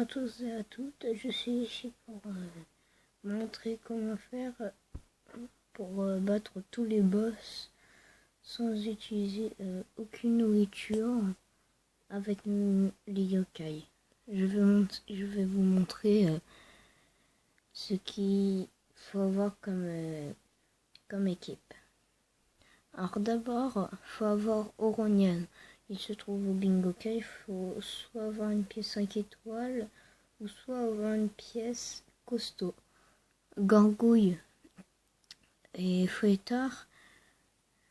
à tous et à toutes, je suis ici pour montrer comment faire pour battre tous les boss sans utiliser aucune nourriture avec les yokai. Je vais vous montrer ce qu'il faut avoir comme équipe. Alors d'abord, il faut avoir Oronian. Il se trouve au Bingokai. Il faut soit avoir une pièce 5 étoiles ou soit avoir une pièce costaud. Gargouille et Fouettard,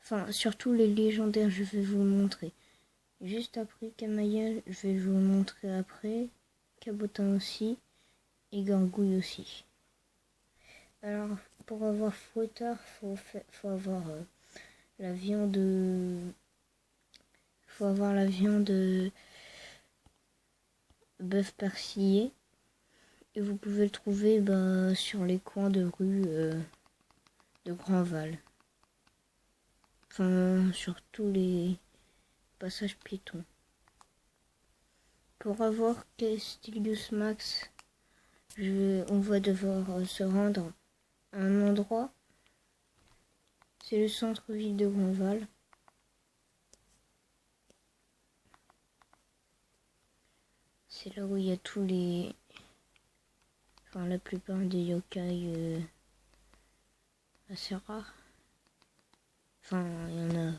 enfin surtout les légendaires, je vais vous montrer. Juste après Camaïa, je vais vous montrer après. Cabotin aussi et Gargouille aussi. Alors pour avoir Fouettard, faut avoir la viande. Faut avoir la viande bœuf persillé. Et vous pouvez le trouver sur les coins de rue de Grandval. Enfin, sur tous les passages piétons. Pour avoir Castellius Max, on va devoir se rendre à un endroit. C'est le centre-ville de Grandval. C'est là où il y a tous les... Enfin, la plupart des yokai assez rares. Enfin, il y en a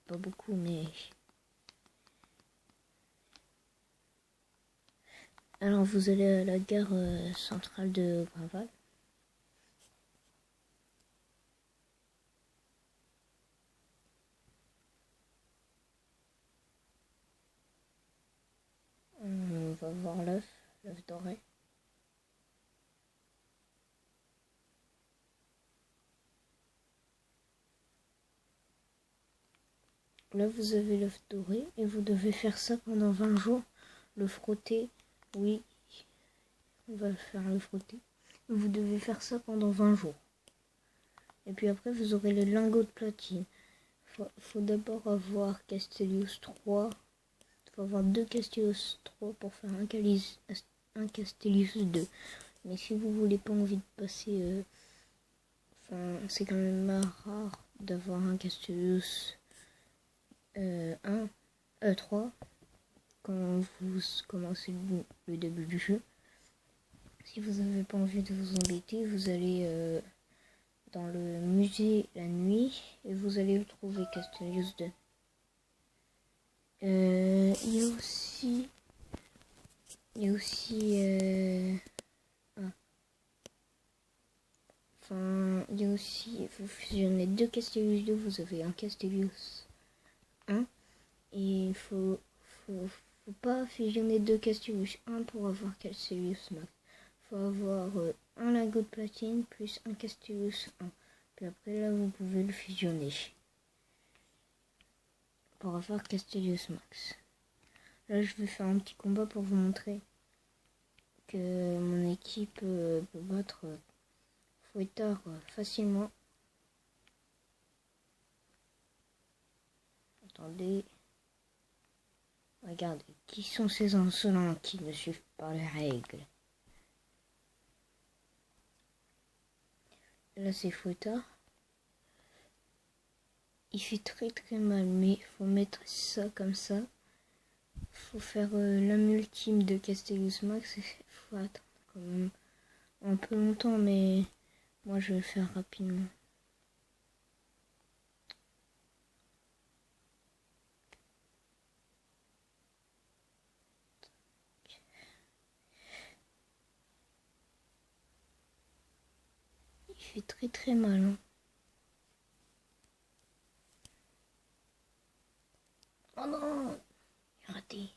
pas beaucoup, mais... Alors, vous allez à la gare centrale de Grandval. On va voir l'œuf doré. Là, vous avez l'œuf doré et vous devez faire ça pendant 20 jours. Le frotter, oui, on va faire le frotter. Vous devez faire ça pendant 20 jours. Et puis après, vous aurez les lingots de platine. Faut d'abord avoir Castellius 3. Il faut avoir 2 Castellius 3 pour faire un Castellius 2. Mais si vous voulez pas envie de passer... Enfin, c'est quand même rare d'avoir un Castellius 3 quand vous commencez le début du jeu. Si vous n'avez pas envie de vous embêter, vous allez dans le musée la nuit et vous allez le trouver, Castellius 2. Il y a aussi vous fusionnez 2 Castellius 2, vous avez un Castellius 1 et il faut pas fusionner 2 Castellius 1 pour avoir Castellius Max. Faut avoir un lingot de platine plus un Castellius 1. Puis après là vous pouvez le fusionner pour avoir Castellius Max. Là je vais faire un petit combat pour vous montrer que mon équipe peut battre Fouettard facilement. Attendez. Regardez, qui sont ces insolents qui ne suivent pas les règles? Là c'est Fouettard. Il fait très très mal, mais il faut mettre ça comme ça. Faut faire la multime de Castellius Max. Il faut attendre quand même un peu longtemps, mais moi je vais le faire rapidement. Il fait très très mal. Hein. Oh non, raté.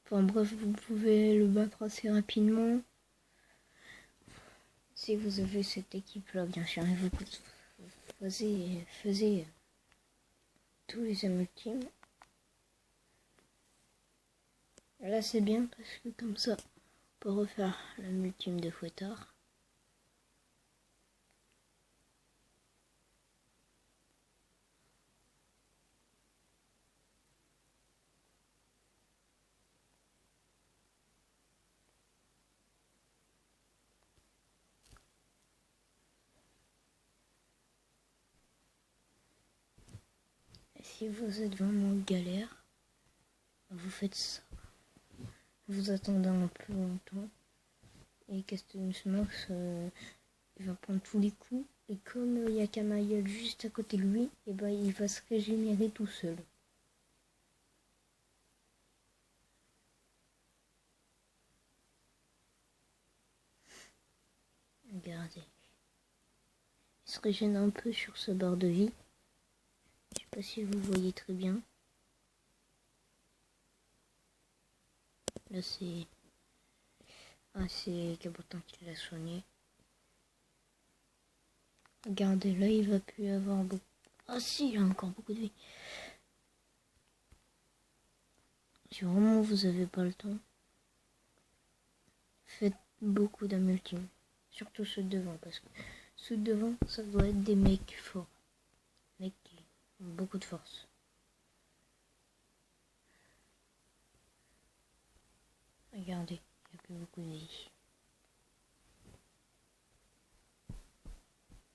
Enfin bref, vous pouvez le battre assez rapidement. Si vous avez cette équipe-là, bien sûr, et vous faisiez tous les ultimes. Là c'est bien parce que comme ça, on peut refaire la multime de Fouettard. si vous êtes vraiment en galère, vous faites ça. Vous attendez un peu longtemps. Et Captain Smox, il va prendre tous les coups. Et comme il y a Kamayol juste à côté de lui, et ben il va se régénérer tout seul. Regardez. Il se régénère un peu sur sa barre de vie. Je sais pas si vous voyez très bien. Là c'est... Ah, c'est Cabotin qui l'a soigné. Regardez, là il va plus avoir beaucoup... Ah si, il a encore beaucoup de vie. Si vraiment vous avez pas le temps, faites beaucoup d'amultime. Surtout ceux de devant, parce que ceux de devant, ça doit être des mecs forts. Mecs qui ont beaucoup de force. Regardez, il n'y a plus beaucoup de vie.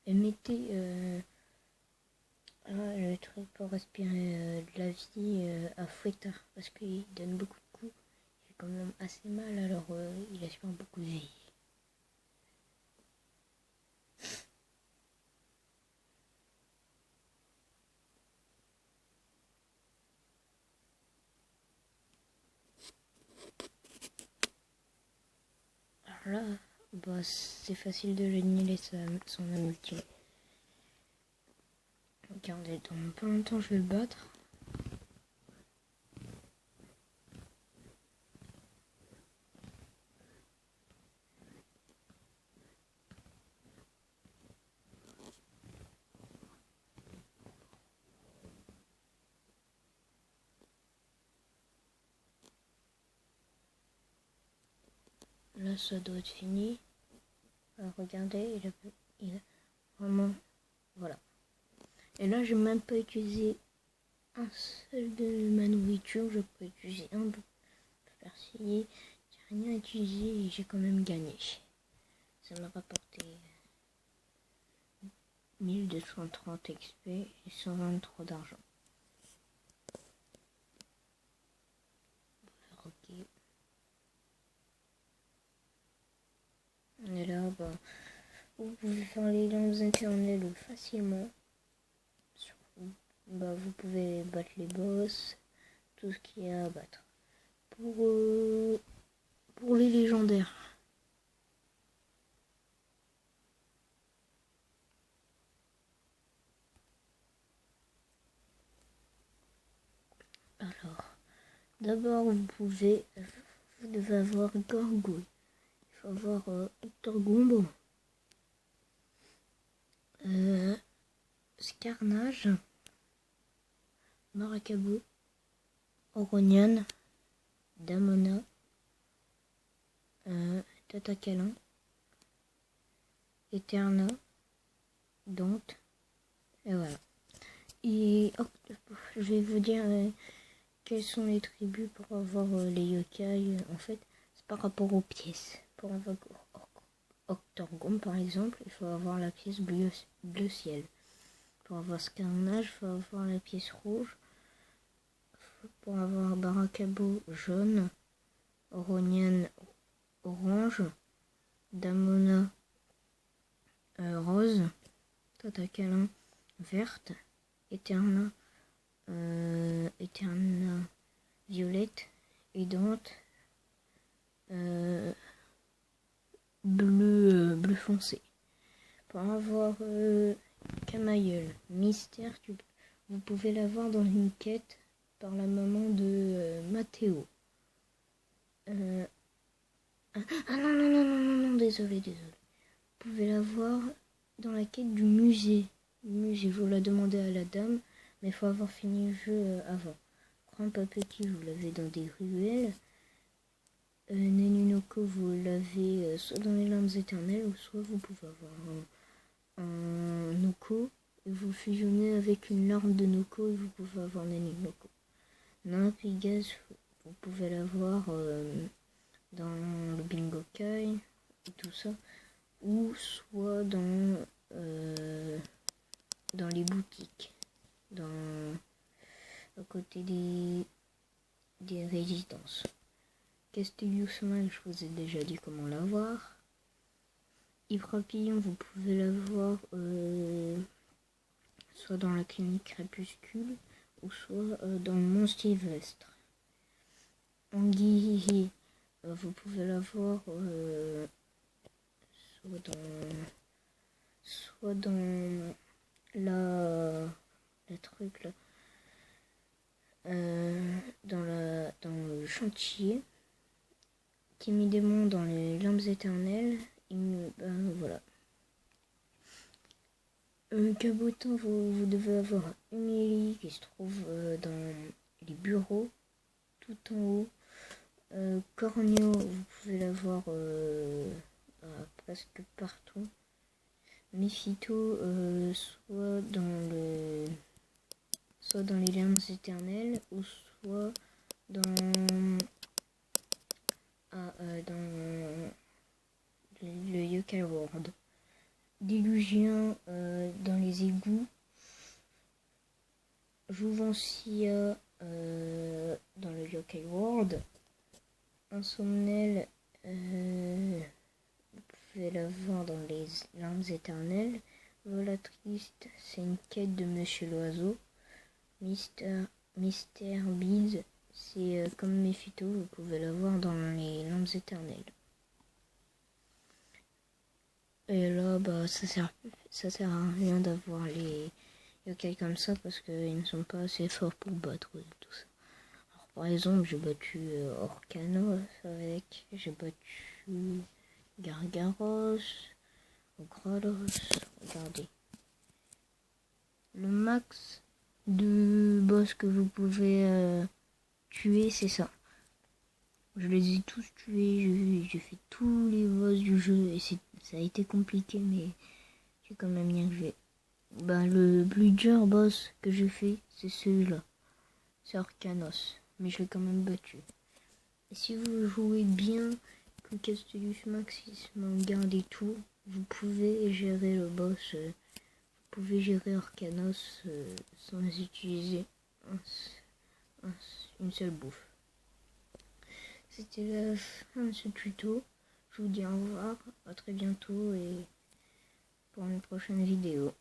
Et mettez le truc pour respirer de la vie à Fouettard, parce qu'il donne beaucoup de coups. Il est quand même assez mal, alors il aspire beaucoup de vie. Alors là, bah, c'est facile de l'annuler son ultime. Regardez, dans pas longtemps je vais le battre. Là ça doit être fini. Alors regardez, il a vraiment... Voilà. Et là j'ai même pas utilisé un seul de ma nourriture. Je peux utiliser un de persiller. J'ai rien utilisé et j'ai quand même gagné. Ça m'a rapporté 1230 XP et 123 d'argent. Alors, ok. Et là, bah, vous pouvez faire les langues éternelles facilement. Bah, vous pouvez battre les boss, tout ce qu'il y a à battre. Pour les légendaires. Alors, d'abord vous devez avoir Gargouille. Il faut avoir Torgombo, Scarnage, Maracabo, Oronian, Damona, Tatakalin, Eterna, Dante, et voilà. Et je vais vous dire quelles sont les tribus pour avoir les yokai. En fait, c'est par rapport aux pièces. Pour avoir Octorgom par exemple, il faut avoir la pièce bleu ciel. Pour avoir Scarnage, il faut avoir la pièce rouge. Pour avoir Barakabo jaune, Oronian orange, Damona rose, Tatakalin verte, Eterna violette et Dante bleu foncé. Pour avoir Kamayol mystère, vous pouvez l'avoir dans une quête par la maman de Mathéo. Ah non, désolé. Vous pouvez l'avoir dans la quête du musée. Vous la demandez à la dame, mais il faut avoir fini le jeu avant. Grand Papeti, vous l'avez dans des ruelles. Nenunoko, vous l'avez soit dans les larmes éternelles, ou soit vous pouvez avoir un Noko, et vous fusionnez avec une larme de Noko, et vous pouvez avoir Nenunoko. Nampigas, vous pouvez l'avoir dans le Bingo Kai, et tout ça, ou soit dans les boutiques, dans à côté des résidences. Castellus Max, je vous ai déjà dit comment l'avoir. Hypropillon, vous pouvez l'avoir soit dans la clinique Crépuscule ou soit dans le Mont Sylvestre. Anguille, vous pouvez l'avoir soit dans la truc là, dans le chantier. Timidement dans les lampes éternelles. Voilà. Cabotin, vous devez avoir Émilie qui se trouve dans les bureaux, tout en haut. Cornio, vous pouvez l'avoir presque partout. Méphisto, soit dans les lampes éternelles, ou soit dans le Yokai World. Délugien dans les égouts. Jouvencia dans le Yokai World. Insomnel, vous pouvez la voir dans les larmes éternelles. Volatriste, c'est une quête de Monsieur l'Oiseau. Mystère Beads, c'est comme Méphisto, vous pouvez la voir dans les lampes éternelles. Et là, ça sert à rien d'avoir les yokai comme ça parce qu'ils ne sont pas assez forts pour battre tout ça. Alors, par exemple, j'ai battu Orcanos avec, j'ai battu Gargaros, Gralos, regardez. Le max de boss que vous pouvez tuer, c'est ça. Je les ai tous tués, j'ai fait tous les boss du jeu et ça a été compliqué, mais j'ai quand même bien joué. Le plus dur boss que j'ai fait, c'est celui-là. C'est Orcanos, mais je l'ai quand même battu. Et si vous jouez bien, que Castellus Max garde et tout, vous pouvez gérer le boss, vous pouvez gérer Orcanos sans utiliser une seule bouffe. C'était la fin de ce tuto. Je vous dis au revoir, à très bientôt et pour une prochaine vidéo.